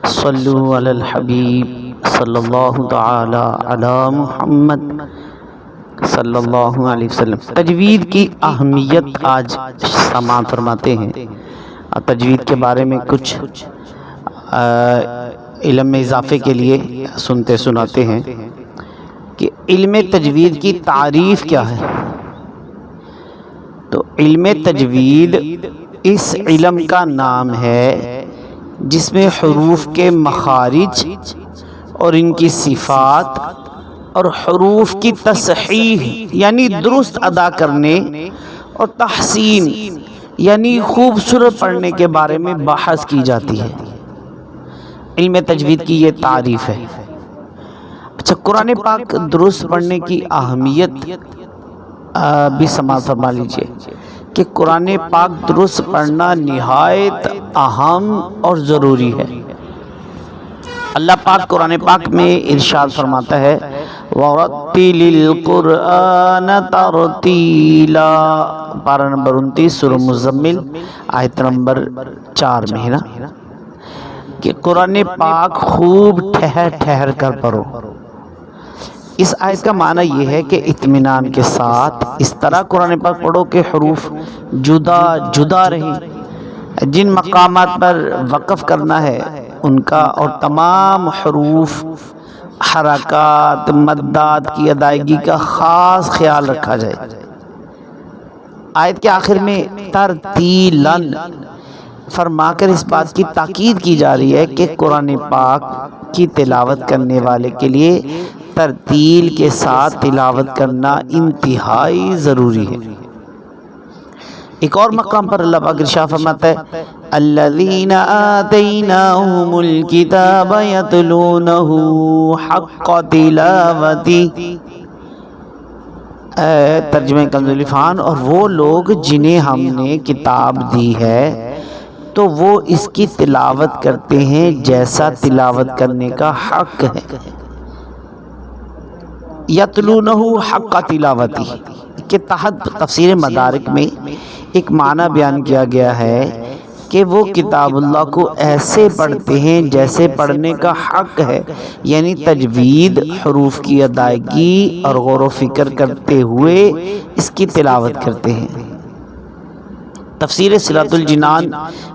صلو علی الحبیب صلی اللہ تعالی علی محمد صلی اللہ علیہ وسلم۔ تجوید کی اہمیت آج سماعت فرماتے ہیں۔ تجوید کے بارے میں کچھ علم میں اضافے کے لیے سنتے سناتے ہیں کہ علم تجوید کی تعریف کیا ہے۔ تو علم تجوید اس علم کا نام ہے جس میں حروف کے مخارج اور ان کی صفات اور حروف کی تصحیح یعنی درست ادا کرنے اور تحسین یعنی خوبصورت پڑھنے کے بارے میں بحث کی جاتی ہے۔ علم تجوید کی یہ تعریف ہے۔ اچھا، قرآن پاک درست پڑھنے کی اہمیت بھی سماعت فرما لیجئے کہ قرآن پاک درست پڑھنا نہایت اہم اور ضروری ہے۔ اللہ پاک قرآن پاک میں ارشاد فرماتا ہے وَرَتِّلِ الْقُرْآنَ تَرْتِيلًا، پارہ نمبر 29 سورہ مزمل آیت نمبر 4 میں ہے نا کہ قرآن پاک خوب ٹھہر ٹھہر کر پڑھو۔ اس آیت کا معنی یہ ہے کہ اطمینان کے ساتھ اس طرح قرآن پاک پڑھو کہ حروف جدا جدا رہیں، جن مقامات پر وقف کرنا ہے ان کا اور تمام حروف حرکات مدات کی ادائیگی کا خاص خیال رکھا جائے۔ آیت کے آخر میں ترتیلاً فرما کر اس بات کی تاکید کی جا رہی ہے کہ قرآن پاک کی تلاوت کرنے والے کے لیے ترتیل کے ساتھ تلاوت کرنا انتہائی ضروری ہے۔ ایک اور مقام پر اللہ پاک ارشاد فرماتا ہے الذین آتیناہم الکتاب یتلونہ حق تلاوتہ، ترجمہ کنز العرفان، اور وہ لوگ جنہیں ہم نے کتاب دی ہے تو وہ اس کی تلاوت کرتے ہیں جیسا تلاوت کرنے کا حق ہے۔ یتلونہ حق تلاوتہ کے تحت تفسیر مدارک میں ایک معنی بیان کیا گیا ہے کہ وہ کتاب اللہ کو ایسے پڑھتے ہیں جیسے پڑھنے کا حق ہے، یعنی تجوید، حروف کی ادائیگی اور غور و فکر کرتے ہوئے اس کی تلاوت کرتے ہیں۔ تفسیر صراط الجنان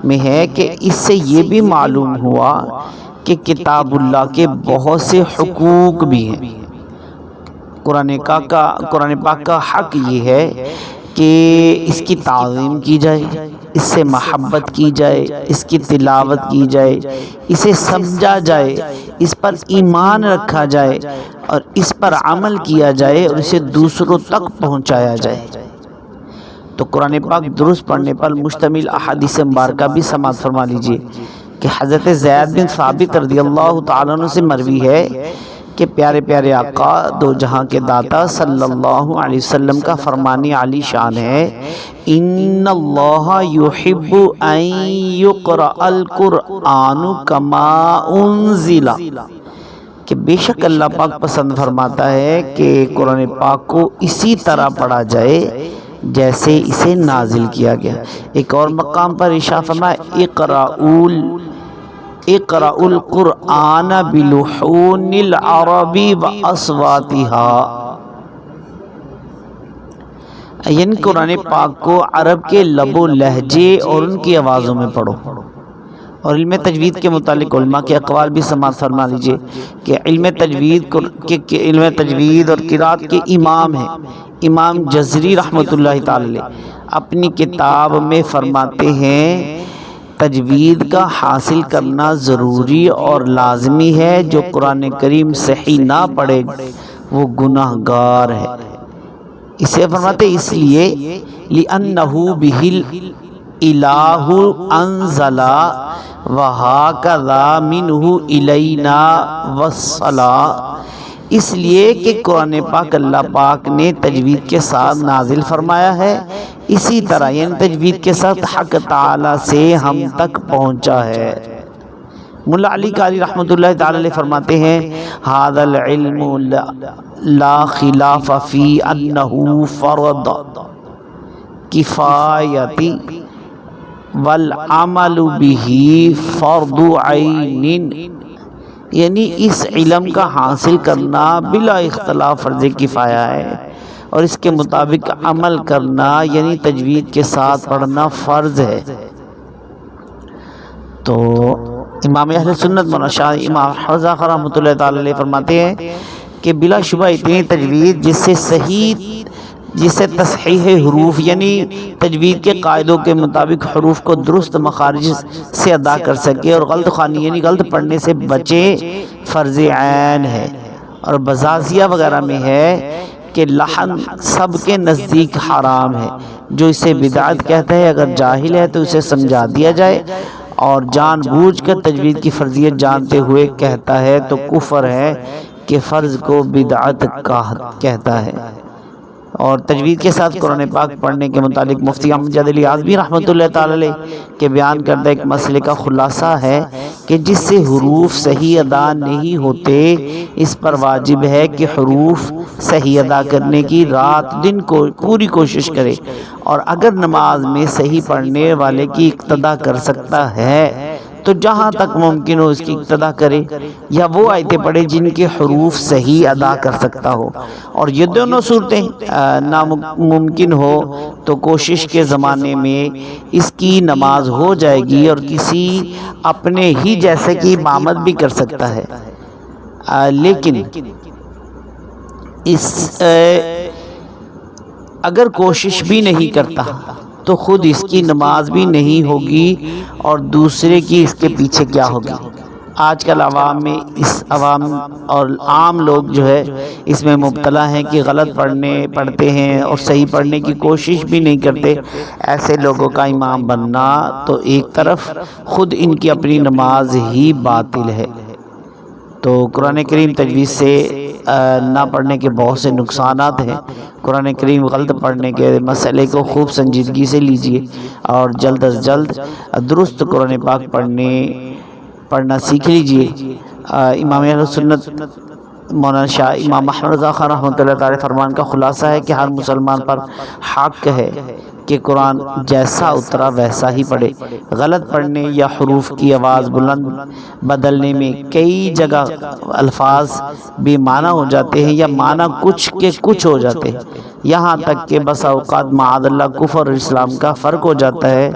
میں ہے کہ اس سے یہ بھی معلوم ہوا کہ کتاب اللہ کے بہت سے حقوق بھی ہیں۔ قرآن پاک کا حق یہ ہے کہ اس کی تعظیم کی جائے، اس سے محبت کی جائے، اس کی تلاوت کی جائے، اسے سمجھا جائے، اس پر ایمان رکھا جائے اور اس پر عمل کیا جائے اور اسے دوسروں تک پہنچایا جائے۔ تو قرآن پاک درست پڑھنے پر مشتمل احادیث مبارکہ بھی سماعت فرما لیجئے کہ حضرت زید بن ثابت رضی اللہ تعالیٰ عنہ سے مروی ہے کہ پیارے پیارے آقا دو جہاں کے داتا صلی اللہ علیہ وسلم کا فرمان عالی شان ہے ان اللہ یحب ان یقرأ القرآن کما انزل، کہ بے شک اللہ پاک پسند فرماتا ہے کہ قرآن پاک کو اسی طرح پڑھا جائے جیسے اسے نازل کیا گیا۔ ایک اور مقام پر ارشاد فرمایا اقرأوا القرآن بلحون العرب واصواتها، یعنی قرآن پاک کو عرب کے لب و لہجے اور ان کی آوازوں میں پڑھو۔ اور علم تجوید کے متعلق علماء کے اقوال بھی سماعت فرما لیجئے کہ علم تجوید اور قرات کے امام ہیں امام جزری رحمۃ اللہ تعالی اپنی کتاب میں فرماتے ہیں تجوید کا حاصل کرنا ضروری اور لازمی ہے، جو قرآن کریم صحیح نہ پڑھے وہ گناہ گار ہے۔ اسے فرماتے اس لیے لِأَنَّهُ بِهِ الْإِلَٰهُ أَنزَلَ وَهَكَذَا مِنْهُ إِلَيْنَا وَالصَّلَاةُ، اس لیے کہ قرآن پاک اللہ پاک نے تجوید کے ساتھ نازل فرمایا ہے، اسی طرح یعنی تجوید کے ساتھ حق تعالی سے ہم تک پہنچا ہے۔ ملا علی قاری رحمۃ اللہ تعالی علیہ فرماتے ہیں هذا العلم لا خلاف فی انہ فرض کفایتی والعمل به فرض عین، یعنی اس علم کا حاصل کرنا بلا اختلاف فرض کفایہ ہے، اور اس کے مطابق عمل کرنا یعنی تجوید کے ساتھ پڑھنا فرض ہے۔ تو امام اہل سنت مولانا شاہ امام حضرت رحمۃ اللہ تعالی علیہ فرماتے ہیں کہ بلا شبہ اتنی تجوید جس سے تصحیح حروف یعنی تجوید کے قاعدوں کے مطابق حروف کو درست مخارج سے ادا کر سکے، اور غلط خوانی یعنی غلط پڑھنے سے بچے، فرض عین ہے۔ اور بزازیہ وغیرہ میں ہے کہ لحن سب کے نزدیک حرام ہے، جو اسے بدعت کہتا ہے اگر جاہل ہے تو اسے سمجھا دیا جائے، اور جان بوجھ کر تجوید کی فرضیت جانتے ہوئے کہتا ہے تو کفر ہے کہ فرض کو بدعت کہتا ہے۔ اور تجوید کے ساتھ قرآن پاک پڑھنے کے متعلق مفتی احمد جعلی اعظمی رحمۃ اللہ تعالی علیہ کے بیان کردہ ایک مسئلے کا خلاصہ ہے کہ جس سے حروف صحیح ادا نہیں ہوتے اس پر واجب ہے کہ حروف صحیح ادا کرنے کی رات دن کو پوری کوشش کرے، اور اگر نماز میں صحیح پڑھنے والے کی اقتدا کر سکتا ہے تو جہاں تک ممکن ہو اس کی اقتدا کرے، یا وہ آیتیں پڑھے جن کے حروف صحیح ادا کر سکتا ہو، اور یہ دونوں صورتیں ناممکن ہو تو کوشش کے زمانے میں اس کی نماز ہو جائے گی، اور کسی اپنے ہی جیسے کی امامت بھی کر سکتا ہے، لیکن اگر کوشش بھی نہیں کرتا تو خود اس کی نماز بھی نہیں ہوگی، اور دوسرے کی اس کے پیچھے کیا ہوگی۔ آج کل عوام اور عام لوگ جو ہے اس میں مبتلا ہیں کہ غلط پڑھتے ہیں اور صحیح پڑھنے کی کوشش بھی نہیں کرتے۔ ایسے لوگوں کا امام بننا تو ایک طرف، خود ان کی اپنی نماز ہی باطل ہے۔ تو قرآن کریم تجوید سے نہ پڑھنے کے بہت سے نقصانات ہیں۔ قرآن کریم غلط پڑھنے کے مسئلے کو خوب سنجیدگی سے لیجئے، اور جلد از جلد درست قرآن پاک پڑھنا سیکھ لیجئے۔ امام اہل سنت مولانا شاہ امام احمد رضا خان رحمۃ اللہ تعالی فرمان کا خلاصہ ہے کہ ہر مسلمان پر حق ہے کہ قرآن جیسا اترا ویسا ہی پڑھے۔ غلط پڑھنے یا حروف کی آواز بلند بدلنے میں کئی جگہ الفاظ بے معنی ہو جاتے ہیں، یا معنی کچھ کے کچھ ہو جاتے ہیں، یہاں تک کہ بسا اوقات معاذ اللہ کفر اور اسلام کا فرق ہو جاتا ہے۔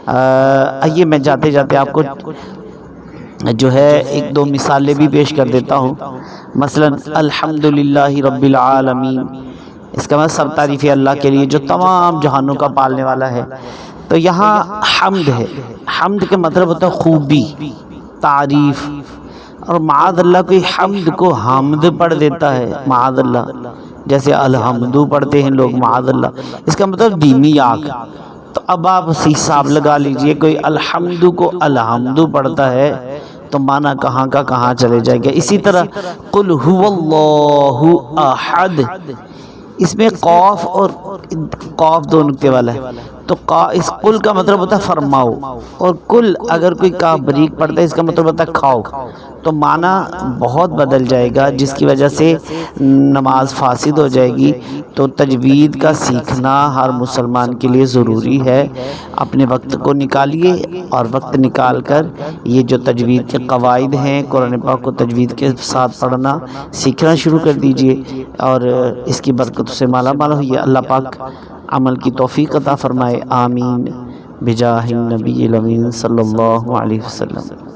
آئیے میں جاتے جاتے آپ کو جو ہے ایک دو مثالیں بھی پیش کر دیتا ہوں۔ مثلا الحمدللہ رب العالمین، اس کا مطلب سب تعریف اللہ کے لیے جو تمام جہانوں کا پالنے والا ہے۔ تو یہاں حمد ہے، حمد کے مطلب ہوتا ہے خوبی، تعریف، اور معاذ اللہ کوئی حمد کو حمد پڑھ دیتا ہے، معاذ اللہ، جیسے الحمدو پڑھتے ہیں لوگ، معاذ اللہ، اس کا مطلب دھیمی آنکھ۔ تو اب آپ حساب لگا لیجئے، کوئی الحمدو کو الحمدو پڑھتا ہے تو معنی کہاں کا کہاں چلے جائے گا۔ اسی طرح قل هو اللہ احد، اس میں قاف اور قاف دو نقطے والا ہے، تو اس قل کا مطلب ہوتا ہے فرماؤ، اور کل اگر کوئی کاف بریک پڑتا ہے اس کا مطلب ہوتا ہے کھاؤ، تو معنی بہت بدل جائے گا، جس کی وجہ سے نماز فاسد ہو جائے گی۔ تو تجوید کا سیکھنا ہر مسلمان کے لیے ضروری ہے۔ اپنے وقت کو نکالیے، اور وقت نکال کر یہ جو تجوید کے قواعد ہیں قرآن پاک کو تجوید کے ساتھ پڑھنا سیکھنا شروع کر دیجئے، اور اس کی برکت سے مالا مال ہوئیے۔ اللہ پاک عمل کی توفیق عطا فرمائے، آمین، بجاہ النبی الامین صلی اللہ علیہ وسلم۔